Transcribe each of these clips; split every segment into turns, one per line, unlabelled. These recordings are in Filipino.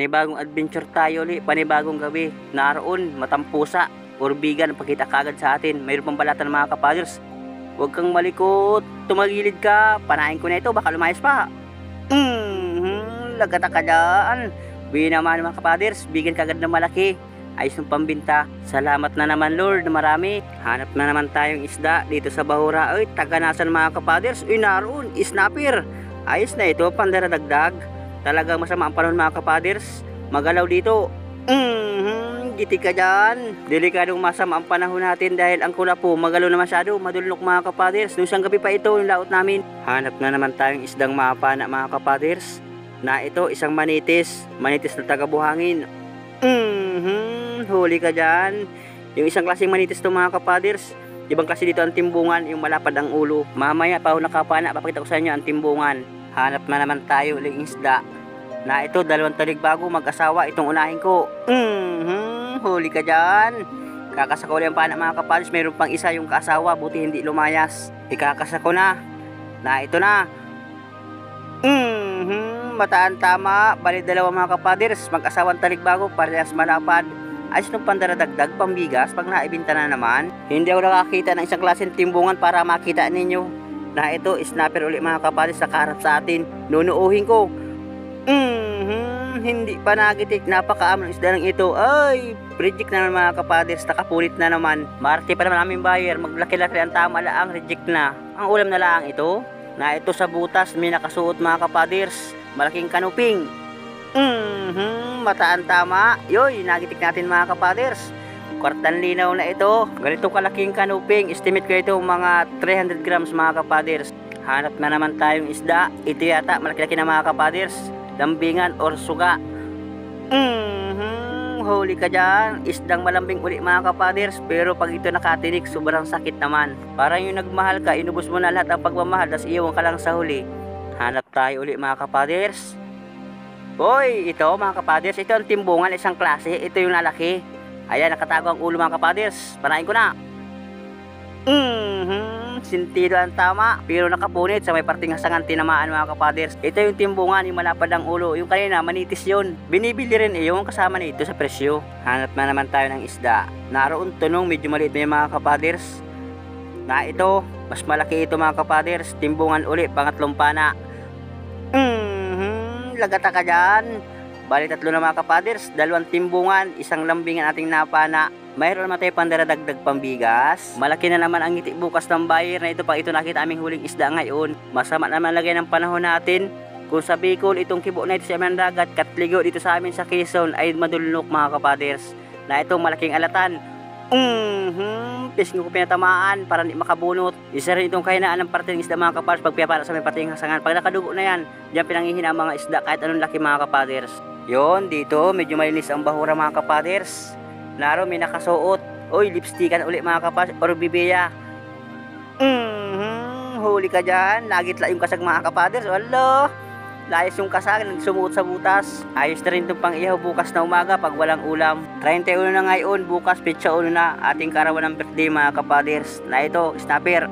Panibagong adventure tayo ulit, panibagong gabi. Naroon, matampusa, urbigan, pagkita kagad sa atin. Mayroon pang balatan mga kapaders. Huwag kang malikot, tumagilid ka. Panahin ko na ito, baka lumayas pa. Lagata ka dyan. Bigyan naman mga kapaders, bigyan kagad ng malaki. Ayos ng pambinta. Salamat na naman Lord na marami. Hanap na naman tayong isda dito sa Bahura. Ay, taganasan mga kapaders. Uy, naroon, snapper. Ayos na ito, pandaradagdag. Talagang masama ang panahon mga kapaders. Magalaw dito. Giti ka dyan. Delikadong masama ang panahon natin dahil ang kula po magalaw na masyado. Madulunok mga kapaders. Nung isang gabi pa ito yung laot namin. Hanap na naman tayong isdang mapana mga kapaders. Na ito isang manitis. Manitis na tagabuhangin. Huli ka dyan. Yung isang klaseng manitis to mga kapaders. Ibang klase dito ang timbungan, yung malapad ang ulo. Mamaya pa ako nakapana, papakita ko sa inyo ang timbungan. Hanap na naman tayo uling isda. Na ito, dalawang taligbago mag-asawa, itong unahin ko. Huli ka dyan. Kakasako ulit ang pana mga kapaders. Mayroon pang isa yung kaasawa, buti hindi lumayas. Ikakasako na. Na ito na. Mataan tama. Bali dalawa mga kapaders. Mag-asawang taligbago, parehas malapad. Ayos nung pandaradagdag, pambigas, pag naibinta na naman. Hindi ako nakakita ng isang klaseng timbungan para makita ninyo. Na ito, snapper ulit mga kapaders sa kaharap sa atin. Nunuuhin ko. Hindi pa nagitik, napakaamon ng isda ng ito. Ay, reject na naman mga kapaders, nakapunit na naman. Marte pa naman aming buyer, maglaki-laki ang tama laang, reject na. Ang ulam na laang ito, na ito sa butas, may nakasuot mga kapaders. Malaking kanuping. Mataan tama. Yoy, nagitik natin mga kapaders. Kwartang linaw na ito. Ganito kalaking kanuping. Estimate ko ito mga 300 grams mga kapaders. Hanap na naman tayong isda. Ito yata malaki-laki na mga kapaders. Lambingan or suga. Huli ka dyan. Isdang malambing uli mga kapaders. Pero pag ito nakatinik, sobrang sakit naman. Parang yung nagmahal ka, inubos mo na lahat ang pagmamahal, tas iwan ka lang sa huli. Hanap tayo uli mga kapaders. Hoy, ito mga kapaders, ito ang timbungan, isang klase. Ito yung lalaki. Ayan, nakatago ang ulo mga kapaders. Panahin ko na. Sintido ang tama, pero nakapunit sa may parting hasangan tinamaan mga kapaders. Ito yung timbungan, yung malapad ang ulo. Yung kanina, manitis yun. Binibili rin yung kasama nito sa presyo. Hanap na naman tayo ng isda. Naroon tunong, medyo maliit na yung mga kapaders. Na ito, mas malaki ito mga kapaders. Timbungan uli, pangatlong pana. Lagata ka dyan. Bali tatlo na mga kapaders, dalawang timbungan, isang lambingan ating napana. Mayroon naman tayo pandaradagdag pambigas. Malaki na naman ang ngiti bukas ng buyer na ito pag ito nakita aming huling isda ngayon. Masama naman lagay ng panahon natin. Kung sa Bicol, itong kibo na ito sa aming dagat, Katligo dito sa amin sa Quezon ay madulunok mga kapaders. Na itong malaking alatan. Pisngo ko pinatamaan para hindi makabunot. Isa rin itong kahinaan ng parte ng isda mga kapaders pag pinapala sa may parte ng hasangan. Pag nakadugo na yan, diyan pinangihina ang mga isda kahit anong laki mga kapaders. Yon, dito medyo malinis ang Bahura mga kapaders. Naro may nakasuot. Oy, lipstickan ulit mga kapaders or bibiya. Huli ka dyan. Nagitla yung kasag mga kapaders. Wala. Layas yung kasag, nagsumuot sa butas. Ayos na rin itong pang ihaw bukas na umaga pag walang ulam. 31 na ngayon, bukas petsa 1 na ating karawan ng birthday mga kapaders. Na ito, snapper.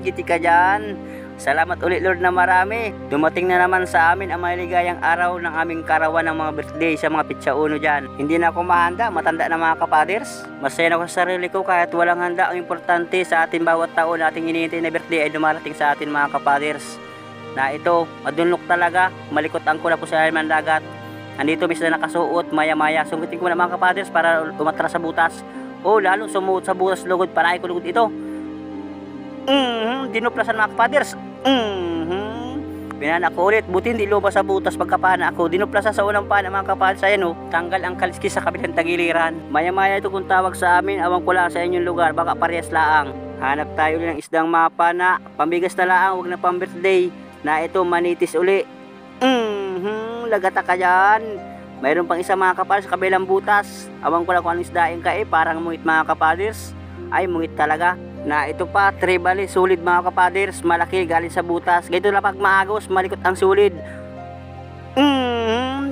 Giti ka dyan. Salamat ulit Lord na marami. Dumating na naman sa amin ang maligayang araw ng aming karawan ng mga birthday sa mga petsa 1 dyan. Hindi na ako mahanda, matanda na mga kapaders. Masaya na ako sa sarili ko kahit walang handa. Ang importante sa ating bawat taon na ating hinihintay na birthday ay dumarating sa atin mga kapaders. Na ito, madunlok talaga, malikot ang kula po sa ilalim ng dagat. Andito may sila nakasuot, maya-maya. Sungkitin ko na mga kapaders para umatras sa butas. Oh, lalo sumuot sa butas lugod, panahin ko lugod ito. Dinuplasan mga kapaders. Pinana ko ulit, buti hindi lumabas sa butas pagkapana ako. Dinuplasan sa unang pana mga kapaders. Ayan o, tanggal ang kaliskis sa kabilang tagiliran. Maya-maya ito kung tawag sa amin, awang ko lang sa inyong lugar, baka parehas laang. Hanap tayo ulit ng isdang mapana, pambigas na laang, huwag na pang birthday. Na ito manitis uli. Lagata ka dyan. Mayroon pang isa mga kapaders sa kabilang butas. Awang ko lang kung anong isdaing ka parang mungit mga kapaders. Ay mungit talaga. Na ito pa, tribali, sulit mga kapaders. Malaki, galing sa butas. Ganito na pag maagos, malikot ang sulit.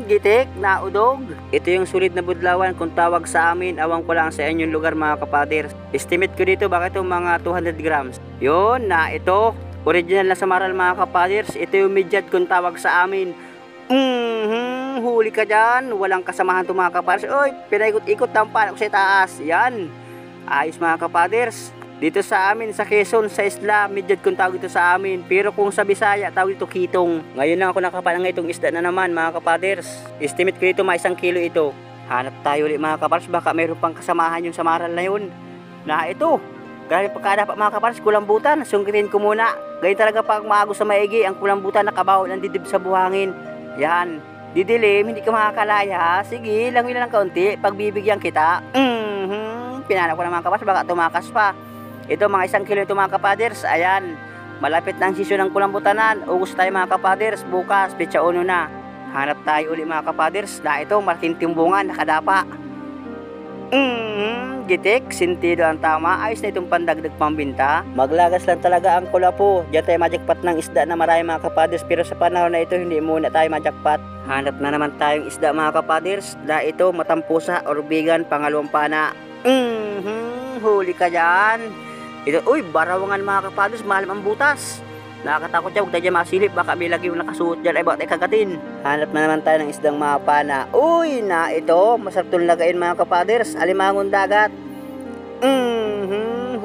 Gitik, naudog. Ito yung sulit na budlawan kung tawag sa amin. Awang ko lang sa inyong lugar mga kapaders. Estimate ko dito baka ito mga 200 grams. Yun, na ito. Original na samaral mga kapaders. Ito yung midyat kung tawag sa amin. Huli ka dyan. Walang kasamahan to mga kapaders. Oy, pinaikot-ikot ng panak sa taas. Yan. Ayos mga kapaders. Dito sa amin, sa Quezon, sa isla, midyad kung tawag ito sa amin. Pero kung sa Bisaya, tawag ito kitong. Ngayon lang ako nakapalang itong isda na naman mga kapaders. Estimate ko ito, may 1 kilo ito. Hanap tayo ulit mga kapaders, baka mayroon pang kasamahan yung samaral na yun. Na ito, galing pagkadapat mga kapaders, kulambutan. Sungkitin ko muna. Ganyan talaga pag maago sa maigi, ang kulambutan nakabaw ng didib sa buhangin. Yan, didilim, hindi ka makakalaya. Sige, langoy na lang kaunti, pagbibigyan kita. Pinanap ko na mga kapaders, baka tumakas pa. Ito mga 1 kilo ito mga kapaders. Ayan, malapit na ang sisyon ng kulambutanan. Ugos tayo mga kapaders. Bukas, petsa 1 na. Hanap tayo ulit mga kapaders. Na ito, malaking timbungan, nakadapa. Gitik, sentido ang tama. Ayos na itong pandagdag pambinta. Maglagas lang talaga ang kulapo. Diyan tayo majakpat ng isda na marami mga kapaders. Pero sa panahon na ito, hindi muna tayo majakpat. Hanap na naman tayong isda mga kapaders. Na ito, matampusa, orbigan, pangalawang pana. Huli ka dyan. Ito, uy, barawangan mga kapaders, mahal ang butas. Nakakatakot siya, huwag tayo dyan masilip, baka may lagi yung nakasuot dyan, ay baka tayo kagatin. Hanap na naman tayo ng isdang mapana. Uy, na ito, masarap itong lagayin mga kapaders, alimangon dagat.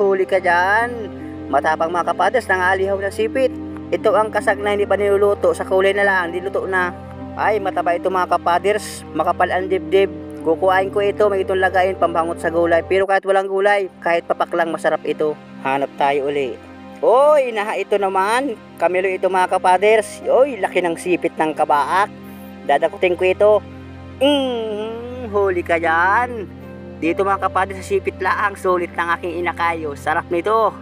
Huli ka dyan. Matapang mga kapaders, nangalihaw ng sipit. Ito ang kasag na hindi pa niluluto, sa kulay na lang, diluto na. Ay, mataba ito mga kapaders, makapal ang dibdib. Kukuhain ko ito, may itong lagayin pambangot sa gulay. Pero kahit walang gulay, kahit papak lang masarap ito. Hanap tayo uli. Oy, ito naman. Kamilo ito mga kapaders. Oy, laki ng sipit ng kabaak. Dadakutin ko ito. Huli ka dyan. Dito mga kapaders, sa sipit laang, sulit ng aking inakayo. Sarap nito.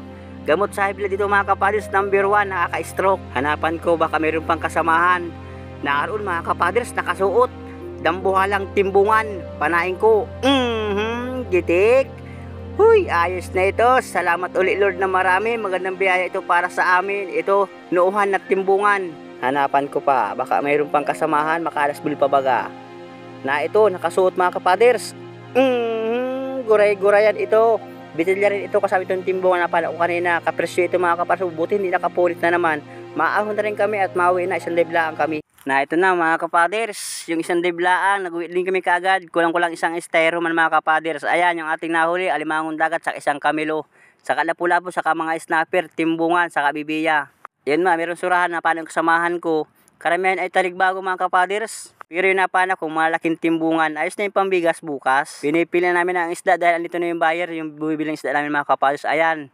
Gamot sa hibla dito mga kapaders, number 1, nakaka-stroke. Hanapan ko, baka mayroon pang kasamahan. Naroon mga kapaders, nakasuot. Dambuhalang timbungan, panain ko. Gitik. Huy, ayos na ito. Salamat ulit Lord na marami. Magandang biyaya ito para sa amin. Ito, nuuhan at timbungan. Hanapan ko pa, baka mayroon pang kasamahan, makalasbil pa baga. Na ito, nakasuot mga kapaders. Guray-gurayan ito. Bitilya rin ito kasama itong timbungan na pala ko kanina. Kapresyo ito mga kapaders, buti hindi nakapulit na naman. Maahon na rin kami at mauwi na, 1 liblaan kami. Na ito na mga kapaders, yung 1 liblaan, nag-uwi din kami kagad. Kulang-kulang 1 estero man mga kapaders. Ayan, yung ating nahuli, alimangon dagat, sa 1 kamilo. Saka lapu-lapu, saka mga snapper, timbungan, saka bibiya. Yan meron surahan na paano kasamahan ko. Karamihan ay taligbago mga kapaders. Pero yun na paano kung malaking timbungan. Ayos na yung pambigas bukas. Pinipili namin ang isda dahil andito na yung buyer, yung bumibili ng isda namin mga kapaders. Ayan,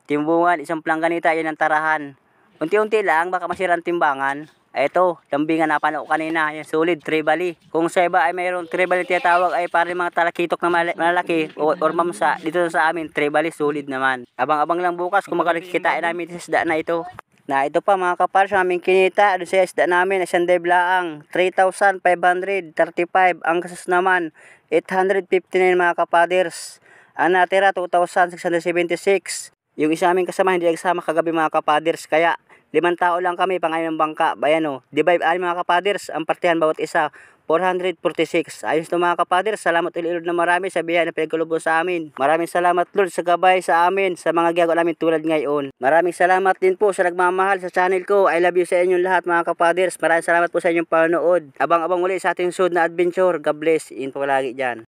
timbungan, 1 plangganita, yan ang tarahan. Unti-unti lang, baka masira ang timbangan. Ito, lambingan na pano ko kanina, yung solid, tribali. Kung sa iba ay mayroong tribali tinatawag ay parang mga talakitok na malalaki or mamsa, dito sa amin, tribali, solid naman. Abang-abang lang bukas kung makakakitain namin sa isda na ito. Na ito pa mga kapaders, aming kinita, doon sa isda namin, 1 liblaang, 3,535. Ang kasas naman, 859 mga kapaders. Ang natira, 2,676. Yung isa aming kasama, hindi nagsama kagabi mga kapaders, kaya 5 tao lang kami, pangayon ng bangka. Bayan o, divide mga kapaders, ang partihan bawat isa, 446. Ayos to mga kapaders, salamat ulit Lord na marami sa biyaya na pinagkaloob sa amin. Maraming salamat Lord sa gabay sa amin, sa mga gagawa namin tulad ngayon. Maraming salamat din po sa nagmamahal sa channel ko. I love you sa inyong lahat mga kapaders. Maraming salamat po sa inyong panonood. Abang-abang ulit sa ating sunod na adventure. God bless. Inpo lagi dyan.